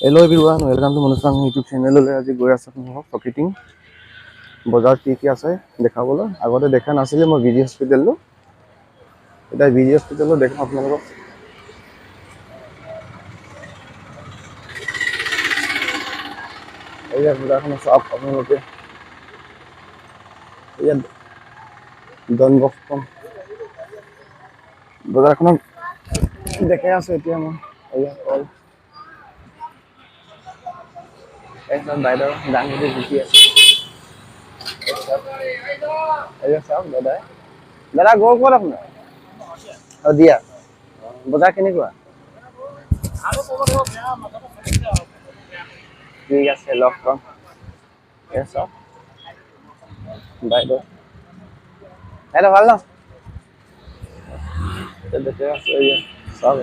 Hello everyone, welcome to Manusang YouTube channel. আজি গৈ আছো আপোনালোকক প্ৰকৃতিং বজাৰ কি আছে দেখাবলৈ। আগতে দেখা নাছিলে মই বিজি হস্পিটেলটো। এটা বিজি হস্পিটেলটো দেখা আপোনালোকক। এই বজাৰখন সব আপোনালোকে এই ডন বক্সখন বজাৰখনত দেখাই আছে এতিয়া মই। এই অল একদম বাইদেউ ডাঙৰ গুচি আছে। এই চাওক দাদা দাদা গৈ ক'ত আপোনাৰ দিয়া বজাৰ কেনেকুৱা ঠিক আছে লগ পাম এই চাওক বাইদেউ বাইদেউ ভাল ন দেখে আছে এই চাওক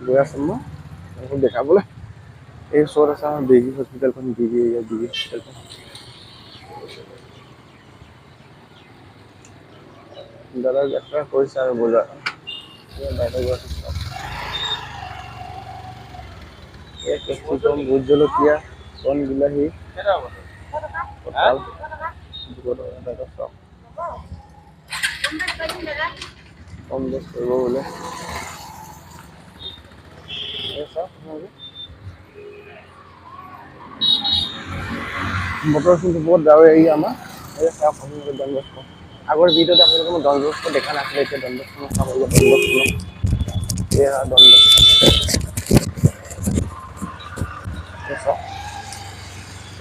গৈ আছো মই দেখাবলৈ এই ওচৰত আছে আমাৰ বিজি হস্পিটেলখন বিজি হস্পিটেলখন দাদা যাত্ৰা কৰিছে আৰু বজাৰ বাইদেউ গৈ আছে এই কেপচিকাম ভোট জলকীয়া কণ বিলাহী কঁঠাল কম বেছ কৰিব বোলে বতৰ কিন্তু বহুত ডাৱৰীয়া আমাৰ এই চাওক আপোনালোকে ডন বস্ক আগৰ ভিডিঅ'ত আপোনালোকে মই ডন বস্ক দেখা নাছিলে এতিয়া ডন বস্ক চাব ডন বস্ক এয়া ডন বস্ক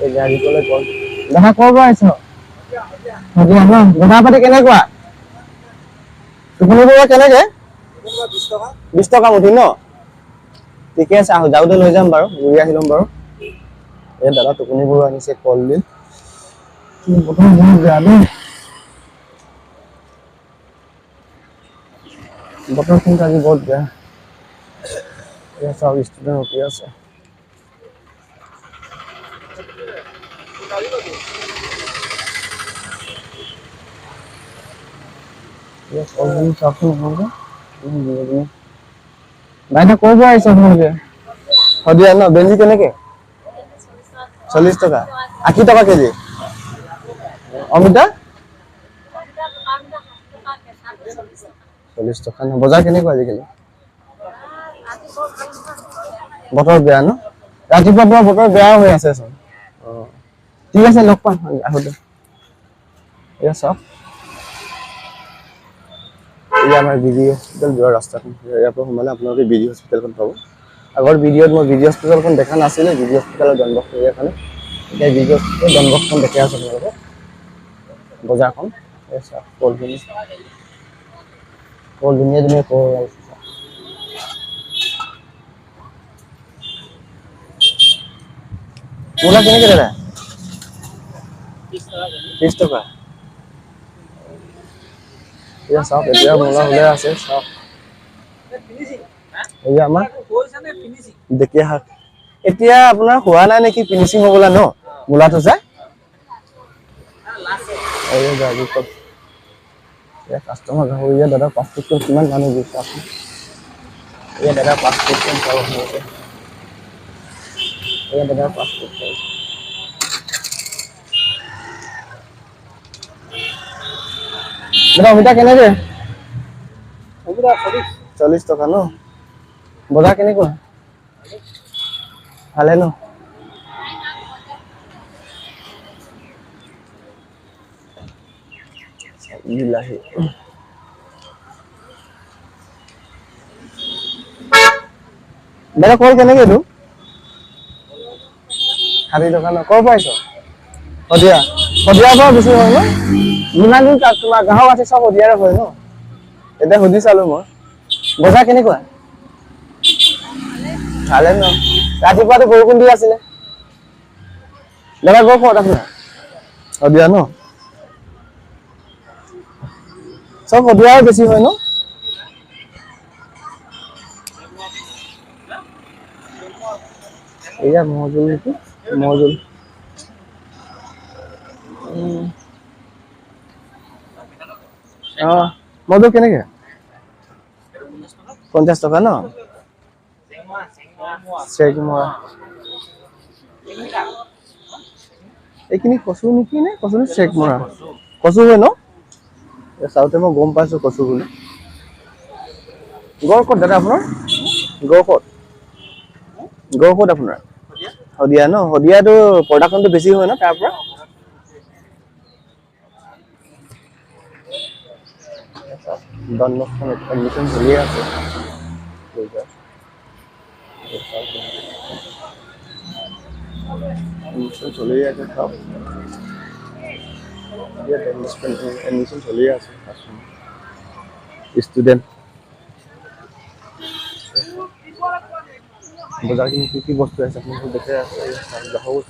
এই গাড়ী কলে কল দেখা ক'ৰ পৰা আহিছ হদিয়া ন গধা পাতি কেনেকুৱা টোপনি পৰা কেনেকে 20 টকা মুঠি ন ঠিকে আছে আহো যাওঁতে লৈ যাম বাৰু ঘূৰি আহি ল'ম বাৰু এই দাদা টোপনি পৰা আনিছে কলডিল বতৰ বহুত বেয়া দেই বতৰ কিন্তু আজি বহুত বেয়া এয়া চাওক ষ্টুডেণ্ট ৰখি আছে বাইদেউ ক'ৰ পৰা আহিছে আপোনালোকে সদিয়া ন বেলি কেনেকে 40 টকা 80 টকা কেজি অমিতা 40 টকা ন বজাৰ কেনেকুৱা আজিকালি বতৰ বেয়া ন ৰাতিপুৱা পৰা বতৰ বেয়া হৈ আছে চোন ঠিক আছে লগ পাম আহোঁতে এয়া চাওক এই আমাৰ বিজি হস্পিটেল যোৱা ৰাস্তাখন ইয়াৰ পৰা সোমালে আপোনালোকে বিজি হস্পিটেলখন পাব আগৰ ভিডিঅ'ত মই বিজি হস্পিটেলখন দেখা নাছিলে বিজি হস্পিটেলৰ ডন বস্ক এৰিয়াখন এতিয়া বিজি হস্পিটেল ডন বস্কখন দেখি আছে আপোনালোকে বজাৰখন এই চাওক কল ধুনীয়া ধুনীয়া কল আছে মূলা কেনেকে দাদা 30 টকা এয়া চাওক এতিয়া মূলা হ'লে আছে চাওক এয়া আমাৰ দেখীয়া শাক এতিয়া আপোনাৰ হোৱা নাই নেকি ফিনিচিং হ'বলা ন মূলাটো যে এই গাড়ী কল এয়া কাষ্টমাৰ গাহৰিয়া দাদা পাছপোৰ্ট কিমান মানুহ গৈছে আপুনি এয়া দাদা পাছপোৰ্ট চাব আপোনালোকে এয়া দাদা পাছপোৰ্ট দাদা অমিতা কেনেকে 40 টকা ন বজাৰ কেনেকুৱা ভালে ন বিলাহী দাদা কল কেনেকে এইটো 60 টকা ন ক'ৰ পৰা আহিছ সদিয়াৰ পৰা বেছি হয় ন যিমান দিন তোমাৰ গ্ৰাহক আছে চব সদিয়াৰে হয় ন এতিয়া সুধি চালো মই বজাৰ কেনেকুৱা ভালে ন ৰাতিপুৱাটো বৰষুণ দি আছিলে দাদা ক'ত আপোনাৰ সদিয়া ন চব সদিয়াৰে বেছি হয় ন এয়া মহজুল নেকি মহজুল মধু কেনেকে 50 টকা ন চেগমৰা এইখিনি কচু নেকি নে কচু চেগমৰা কচু হয় ন চাওঁতে মই গম পাইছো কচু বুলি গড় ক'ত দাদা আপোনাৰ গড় ক'ত আপোনাৰ হদিয়া ন হদিয়াটো প্ৰডাকশনটো বেছি হয় ন তাৰ পৰা দণ্ডখন এডমিশন চলি আছে এডমিশন চলি আছে সব এডমিশন চলি আছে ষ্টুডেন্ট বজাৰখিনি কি বস্তু আছে আপোনালোকে দেখে আছে গাহৰি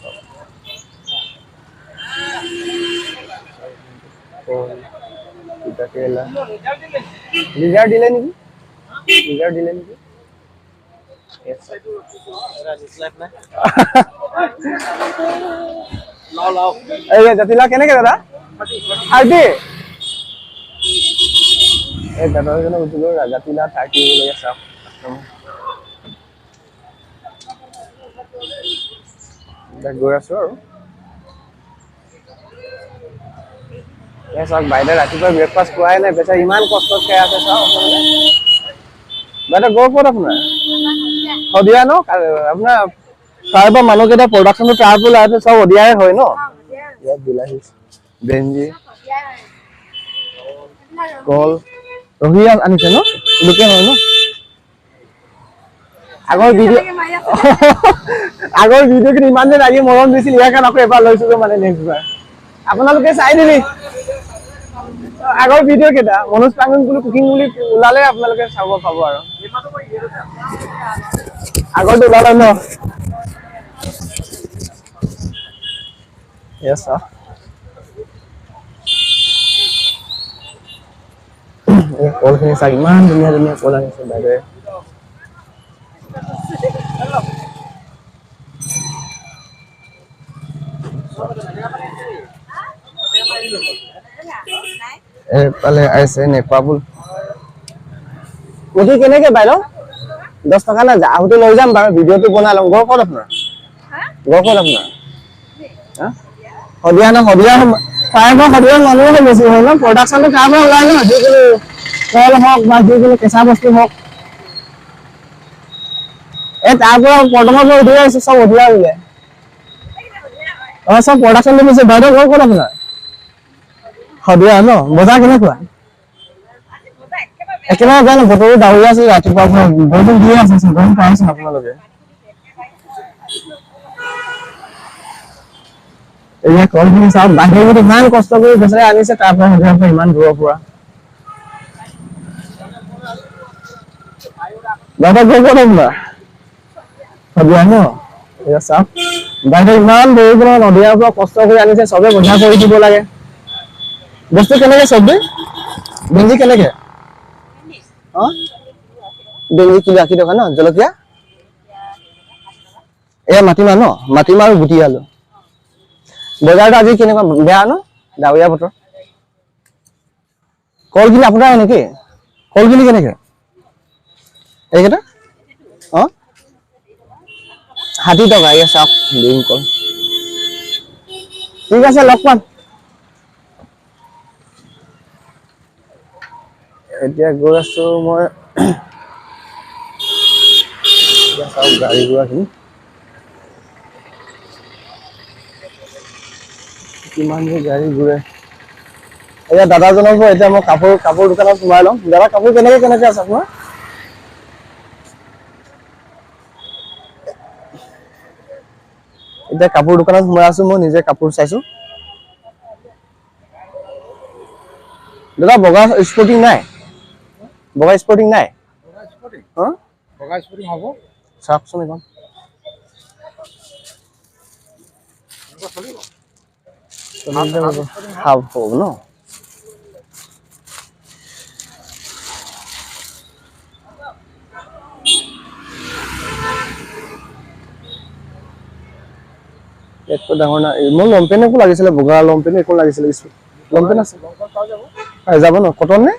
কেৰেলা লিজাৰ দিলে নেকি এই জাতিলাও কেনেকে দাদা 30 এই দাদা এজনে উঠিলো জাতিলাও 30 লৈয়ে চাওক গৈ আছো আৰু চাওক বাইদেউ ৰাতিপুৱা ব্ৰেকফাষ্ট খোৱাই নাই বেচাৰা ইমান কষ্ট খাই আছে চাওক বাইদেউ গড় ক'ত আপোনাৰ শদিয়া ন আপোনাৰ তাৰ পৰা মানুহকেইটা প্ৰডাকশ্যনটো তাৰ পৰা আছে চব শদিয়াই হয় ন ইয়াত বিলাহী ভেন্দি কল ৰহিয়া আনিছে ন লোকেল হয় ন আগৰ ভিডিঅ'খিনি ইমান যে লাগি মৰম দিছিল ইয়াৰ কাৰণে আকৌ এবাৰ লৈছো মানে নেক্সট বাৰ আপোনালোকে চাই দিবি আগৰ ভিডিঅ' কেইটা মনোজ পাঙ্গন বুলি কুকিং বুলি ওলালে আপোনালোকে চাব পাব আৰু আগৰটো ওলালে ন Yes, sir. কলখিনি চাই ইমান ধুনীয়া ধুনীয়া কল আনিছে বাইদেৱে এইফালে আহিছে নেপাবুল মুঠি কেনেকে বাইদেউ 10 টকা না আহোঁতে লৈ যাম বাৰু ভিডিঅ'টো বনাই লম গড় ক'ত আপোনাৰ শদিয়া ন শদিয়া প্ৰায় শদিয়া মানুহে বেছি হয় ন প্ৰডাকশ্যনটো তাৰ পৰা ওলাই ন যিকোনো কল হওক বা যিকোনো কেঁচা বস্তু হওক এই তাৰ পৰা বৰ্তমান উঠি আহিছে চব উঠিয়া উলিয়াই চব প্ৰডাকশ্যনটো বেছি বাইদেউ গড় ক'ত আপোনাৰ শদিয়া ন বজাৰ কেনেকুৱা একেবাৰে বেয়া ন বতৰো ডাৱৰীয়া আছে ৰাতিপুৱা বৰষুণ দিয়ে আছে গৰম পাইছে আপোনালোকে এই কলখিনি চাওক বাহিৰত ইমান কষ্ট কৰি বেচাৰে আনিছে তাৰ পৰা শদিয়াৰ পৰা ইমান দূৰৰ পৰা দাদা গৈ ক'ত আপোনাৰ শদিয়া ন এয়া চাওক বাইদেউ ইমান দূৰৰ পৰা নদীয়াৰ পৰা কষ্ট কৰি আনিছে চবে বজাৰ কৰি দিব লাগে বস্তু কেনেকে চব্জি ভেন্দি কেনেকে ভেন্দি কিলো 80 টকা ন জলকীয়া এয়া মাটিমাহ ন মাটিমাহ আৰু গুটি আলু বজাৰটো আজি কেনেকুৱা বেয়া ন ডাৱৰীয়া বতৰ কলখিনি আপোনাৰ নেকি কলখিনি কেনেকে এইকেইটা 60 টকা এয়া চাওক ডিম কল ঠিক আছে লগ পাম এতিয়া গৈ আছো মই চাওক গাড়ী ঘোঁৰাখিনি কিমান যে গাড়ী ঘূৰে এতিয়া দাদাজনৰ পৰা এতিয়া মই কাপোৰ দোকানত সোমাই লম দাদা কাপোৰ কেনেকে আছে আপোনাৰ এতিয়া কাপোৰ দোকানত সোমাই আছো মই নিজে কাপোৰ চাইছো দাদা বগা স্পৰ্টিং নাই বগা স্পৰ্টিং হ'ব চাওকচোন এখন হাফ হ'ব ন একো ডাঙৰ নাই মোৰ লংপেণ্ট একো লাগিছিলে বগা লংপেণ্ট একো লাগিছিলে লং পেণ্ট আছে যাব ন কটন নে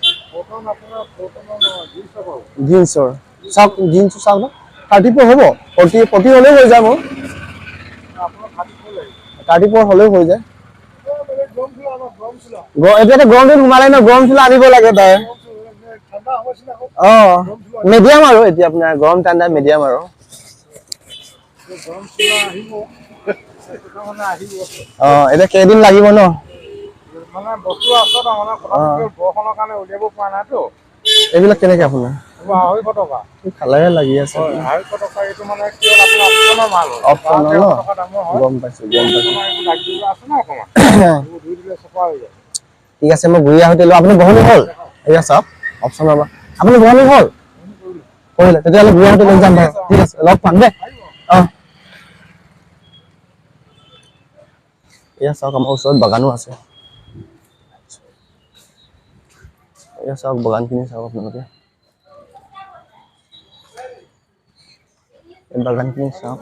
জিন্সৰ চাওক জিন্স চাওক 34 হ'ব 40 হ'লেও হৈ যায় মোৰ 34 হ'লেও হৈ যায় এতিয়াতো গৰম দিন সোমালে ন গৰম চোলা আনিব লাগে তাই মিডিয়াম আৰু এতিয়া আপোনাৰ গৰম ঠাণ্ডা মিডিয়াম আৰু এতিয়া কেইদিন লাগিব ন মানে বস্তু আছে তাৰমানে বৰষুণৰ কাৰণে উলিয়াব পৰা নাইতো এইবিলাক কেনেকে আপোনাৰ 250 টকা খালেহে লাগি আছে 250 টকা এইটো মানে কি আপোনাৰ অপচনৰ মাল অপচনৰ ন গম পাইছো আছে না অকমান ধুই দিলে চফা হৈ যায় ঠিক আছে মই ঘূৰি আহোঁতে আপুনি বহনি হ'ল এয়া চাওক অপচনৰ পৰা আপুনি বহনি হ'ল কৰিলে তেতিয়াহ'লে ঘূৰি আহোঁতে লৈ যাম ঠিক আছে লগ পাম দেই এয়া চাওক আমাৰ ওচৰত বাগানো আছে এয়া চাওক বাগানখিনি চাওক আপোনালোকে এই বাগানখিনি চাওক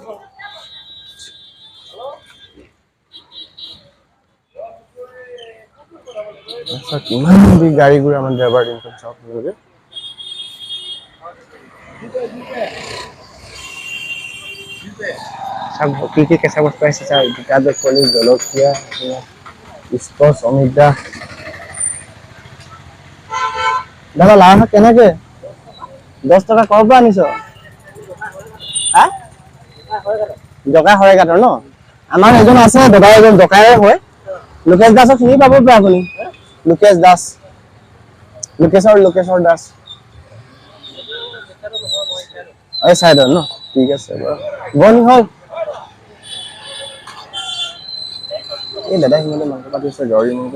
কিমান গাড়ী ঘূৰা আমাৰ দেওবাৰ দিনটোত চাওক আপোনালোকে চাওক কি কেঁচা বস্তু আহিছে চাওক জিকা বেকলি জলকীয়া স্কচ অমিতা দাদা লাও শাক কেনেকে 10 টকা ক'ৰ পৰা আনিছ হা ডকা শৰাইঘাটৰ ন আমাৰ এজন আছে দাদা এজন ডকাৰে হয় লোকেশ দাসক চিনি পাব পাৰে আপুনি লোকেশ দাস লোকেশৰ দাস এই চাইডৰ ন ঠিক আছে বাৰু বনি হ'ল এই দাদা সিহঁতে মাংস পাতি আছে গাহৰি মাংস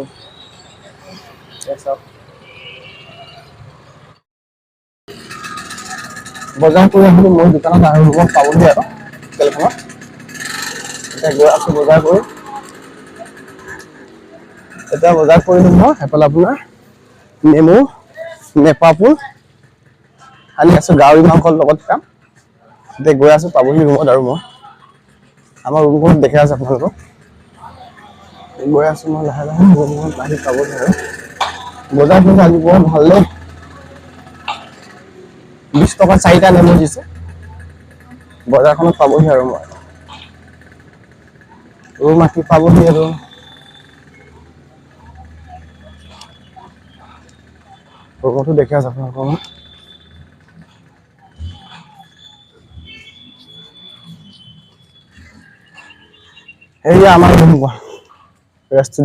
বজাৰ কৰি আহিলো মোৰ দোকানত আৰু ৰুমত পাবহি আৰু হোটেলখনত এতিয়া গৈ আছো বজাৰ কৰি এতিয়া বজাৰ কৰিলো মই সেইফালে আপোনাৰ নেমু নেপাপুৰ আনি আছো গাহৰি মাংসৰ লগত খাম এতিয়া গৈ আছো পাবহি ৰুমত আৰু মই আমাৰ ৰুমখন দেখে আছে আপোনালোকক গৈ আছো মই লাহে লাহে ৰুমত আহি পাবহি আৰু বজাৰ কিন্তু আজি বৰ ভাল দেই 20 টকা 4টা নেমু দিছে বজাৰখনত পাবহি আৰু মই ৰুম আহি পাবহি আৰু ৰুমতো দেখে আছে আপোনালোকক এই আমাৰ ৰুম ৰেষ্টুৰেণ্ট